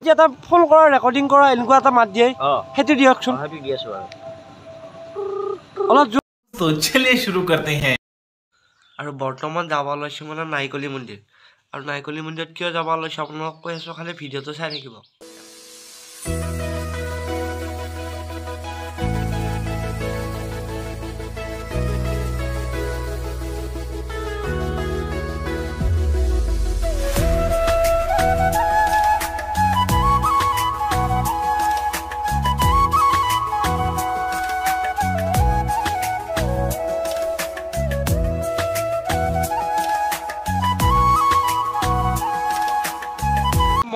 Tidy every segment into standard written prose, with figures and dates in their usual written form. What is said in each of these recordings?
যে এটা ফোন কৰা ৰেকৰ্ডিং কৰা এনেকুৱা এটা মাত দিয়ে সেইটো দিয়কচোন সেইটো দি আছো আৰু অলপ তো চলিয়ে শুৰু करते हैं আৰু বৰ্তমান যাব লৈছো মানে নাইকলি মন্দিৰ আৰু নাইকলি মন্দিৰত কিয় যাব লৈছো আপোনালোকক কৈ আছো খালি ভিডিঅ'টো চাই থাকিব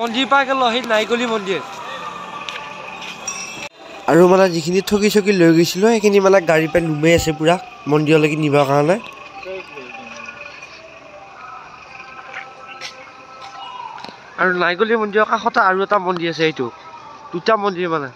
মন্দিৰ পাই গ'লো সেই নাইকলি মন্দিৰ আৰু মানে যিখিনি ঠগি চকি লৈ গৈছিলোঁ সেইখিনি মানে গাড়ী পাই নুমাই আছে পুৰা মন্দিৰলৈকে নিবৰ কাৰণে আৰু নাইকলি মন্দিৰৰ কাষতে আৰু এটা মন্দিৰ আছে এইটো দুটা মন্দিৰ মানে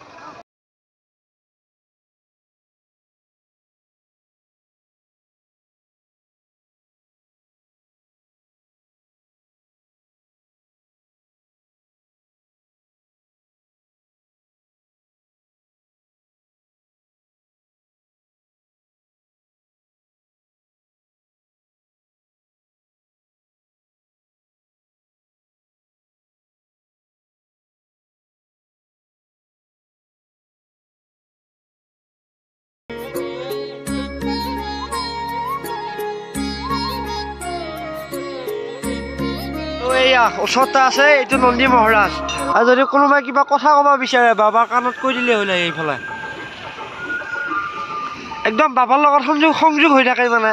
ওচৰতে আছে এইটো নন্দী মহাৰাজ আৰু যদি কোনোবাই কিবা কথা ক'ব বিচাৰে বাবাৰ কাণত কৈ দিলে হ'ল এইফালে একদম বাবাৰ লগত সংযোগ হৈ থাকে মানে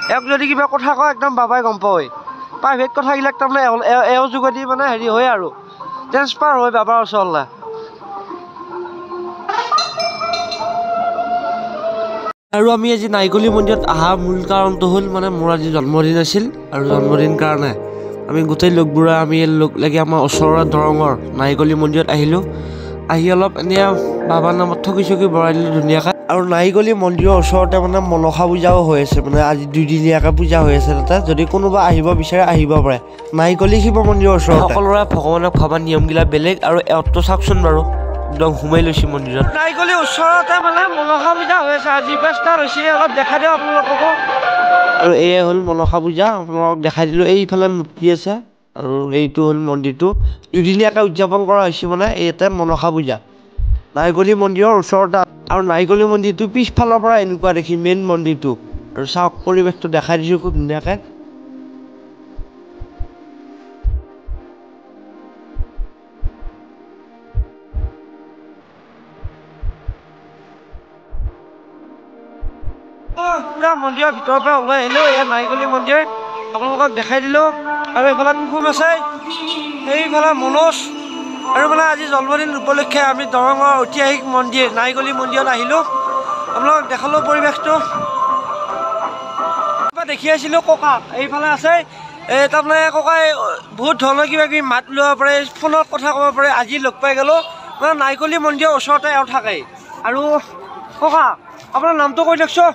এওক যদি কিবা কথা কয় একদম বাবাই গম পায় প্ৰাইভেট কথাবিলাক তাৰমানে এওঁ যোগেদি মানে হেৰি হয় আৰু ট্ৰেন্সফাৰ হয় বাবাৰ ওচৰলৈ আৰু আমি আজি নাইকলি মন্দিৰত অহা মূল কাৰণটো হ'ল মানে মোৰ আজি জন্মদিন আছিল আৰু জন্মদিন কাৰণে আমি গোটেই লগবোৰে আমি লগ লাগি আমাৰ ওচৰৰ দৰঙৰ নাইকলি মন্দিৰত আহিলোঁ আহি অলপ এনে বাবাৰ নামত ঠগি চকি বৰাই দিলোঁ ধুনীয়াকৈ আৰু নাইকলি মন্দিৰৰ ওচৰতে মানে মনসা পূজাও হৈ আছে মানে আজি দুদিনীয়াকৈ পূজা হৈ আছে তাতে যদি কোনোবা আহিব বিচাৰে আহিব পাৰে নাইকলি শিৱ মন্দিৰৰ ওচৰত সকলোৰে ভগৱানক ভবা নিয়মবিলাক বেলেগ আৰু এওঁতো চাওকচোন বাৰু একদম সোমাই লৈছে মন্দিৰত নাইকলি ওচৰতে মানে মনসা পূজা হৈ আছে আজি ষ্টাৰ্ট হৈছে অলপ দেখাই দিওঁ আপোনালোককো আৰু এয়ে হ'ল মনসা পূজা আপোনালোকক দেখাই দিলোঁ এইফালে মূৰ্তি আছে আৰু এইটো হ'ল মন্দিৰটো দুদিনীয়াকৈ উদযাপন কৰা হৈছে মানে ইয়াতে মনসা পূজা নাইকলি মন্দিৰৰ ওচৰতে আৰু নাইকলি মন্দিৰটো পিছফালৰ পৰা এনেকুৱা দেখি মেইন মন্দিৰটো আৰু চাওক পৰিৱেশটো দেখাই দিছোঁ খুব ধুনীয়াকৈ পুৰা মন্দিৰৰ ভিতৰৰ পৰা ওলাই আহিলোঁ এয়া নাইকলি মন্দিৰ আপোনালোকক দেখাই দিলোঁ আৰু এইফালে কুকুম আছে সেইফালে মনোজ আৰু মানে আজি জন্মদিন উপলক্ষে আমি দৰঙৰ ঐতিহাসিক মন্দিৰ নাইকলি মন্দিৰত আহিলোঁ আপোনালোকক দেখালোঁ পৰিৱেশটো দেখি আছিলোঁ ককাক এইফালে আছে তাৰমানে ককাই বহুত ধৰণৰ কিবা কিবি মাত ল'ব পাৰে ফোনত কথা ক'ব পাৰে আজি লগ পাই গ'লোঁ মানে নাইকলি মন্দিৰৰ ওচৰতে এওঁ থাকে আৰু ককা আপোনাৰ নামটো কৈ দিয়কচোন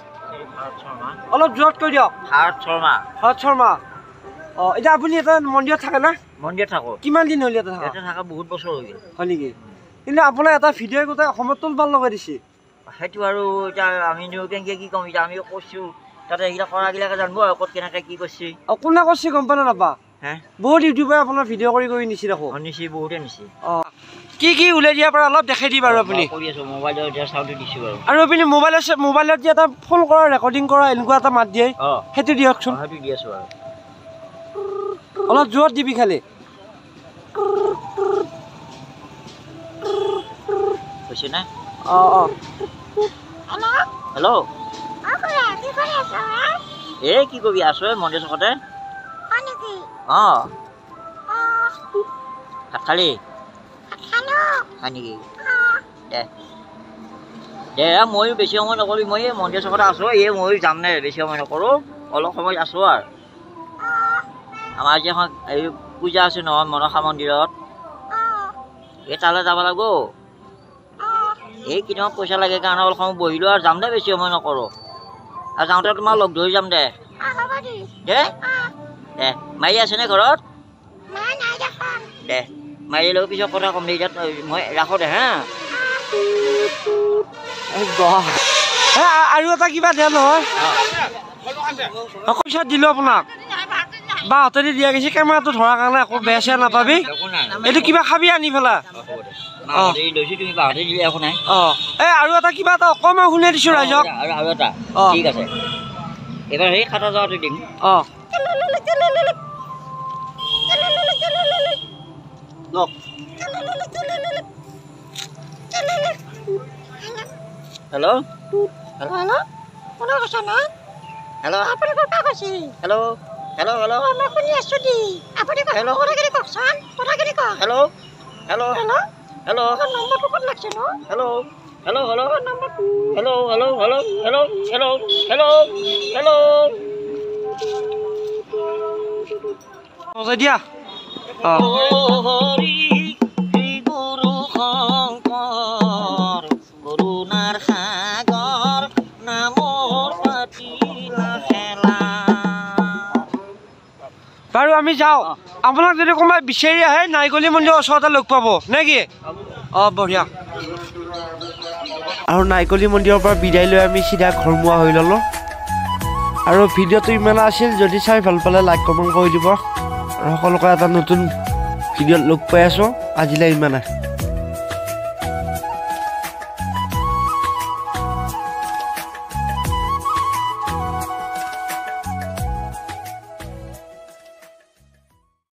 অলপ জোৰত কৈ দিয়ক ভাৰত শৰ্মা অঁ এতিয়া আপুনি এটা মন্দিৰত থাকে না মন্দিৰত থাকো কিমান দিন হ'ল ইয়াতে থাকা বহুত বছৰ হৈ গ'ল হয় নেকি কিন্তু আপোনাৰ এটা ভিডিঅ' গোটেই অসমত তোলবাৰ লগাই দিছে সেইটো আৰু এতিয়া আমি কেনেকৈ কি ক'ম এতিয়া আমি কৈছোঁ তাতে এইকেইটা কৰাবিলাকে জানিব আৰু ক'ত কেনেকৈ কি কৰিছে কোনে কৰিছে গম পালে নাপা হে বহুত ইউটিউবাৰে আপোনাৰ ভিডিঅ' কৰি নিছে দেখোঁ নিছে বহুতে নিছে অঁ কি ওলাই দিয়াৰ পৰা অলপ দেখাই দিম আৰু আপুনি কৰি আছোঁ মোবাইলত এতিয়া চাউণ্ডটো দিছোঁ আৰু আপুনি মোবাইলত যে এটা ফোন কৰা ৰেকৰ্ডিং কৰা এনেকুৱা এটা মাত দিয়ে সেইটো দিয়কচোন সেইটো দি আছোঁ আৰু অলপ জোৰত দিবি খালি হৈছে নে অঁ হেল্ল' এই কি কবি আছোঁ মন্দিৰ চকতে অঁ ভাত খালি হয় নেকি দে ময়ো বেছি সময় নকৰোঁ মই এই মন্দিৰ চকতে আছোঁ ময়ো যাম নে বেছি সময় নকৰোঁ অলপ সময় আছোঁ আৰু আমাৰ আজি এখন এই পূজা আছে নহয় মনসা মন্দিৰত এই তালৈ যাব লাগিব এই কেইটামান পইচা লাগে কাৰণে অলপ সময় বহিলোঁ আৰু যাম দে বেছি সময় নকৰোঁ আৰু যাওঁতে তোমাৰ লগ ধৰি যাম দে দে মাৰি আছেনে ঘৰত দে মাৰি লৈ পিছত কথা কম দে এতিয়া মই ৰাখো দে হা আৰু এটা কিবা দিয়া নহয় পইচা দিলো আপোনাক বা হাতেদি দিয়া গৈছে কেমেৰাটো ধৰাৰ কাৰণে একো বেয়া চেয়া নাপাবি এইটো কিবা খাবি আনি পেলা আৰু এটা কিবা এটা অকণমান শুনাই দিছো ৰাইজক আৰু এটা ঠিক আছে এবাৰ সেই খাটা যোৱাটো দিম হেল্ল' হেল্ল' কোনে কৈছে না হেল্ল' আপুনি কথা কৈছে হেল্ল' হেল্ল' হেল্ল' মই শুনি আছো দি আপুনি হেল্ল' কথাখিনি কওকচোন কথাখিনি কওক হেল্ল' হেল্ল' হেল্ল' হেল্ল' নম্বৰটো ক'ত লাগিছে ন হেল্ল' হেল্ল' হেল্ল' নম্বৰটো hello' hello' hello' hello' hello' hello' hello' দিয়া হৰি শ্ৰী গুৰু শংকৰ গুৰুনাৰ সাগৰ নামৰ পাতিলা খেলা বাৰু আমি যাওঁ আপোনাক যদি কোনোবাই বিচাৰি আহে নাইগলি মন্দিৰৰ ওচৰতে লগ পাব নে কি বঢ়িয়া আৰু নাইগলি মন্দিৰৰ পৰা বিদায় লৈ আমি চিধা ঘৰমুৱা হৈ ল'লোঁ আৰু ভিডিঅ'টো ইমান আছিল যদি চাই ভাল পালে লাইক কমেণ্ট কৰি দিব আৰু সকলোকে এটা নতুন ভিডিঅ'ত লগ পাই আছোঁ আজিলৈ ইমানে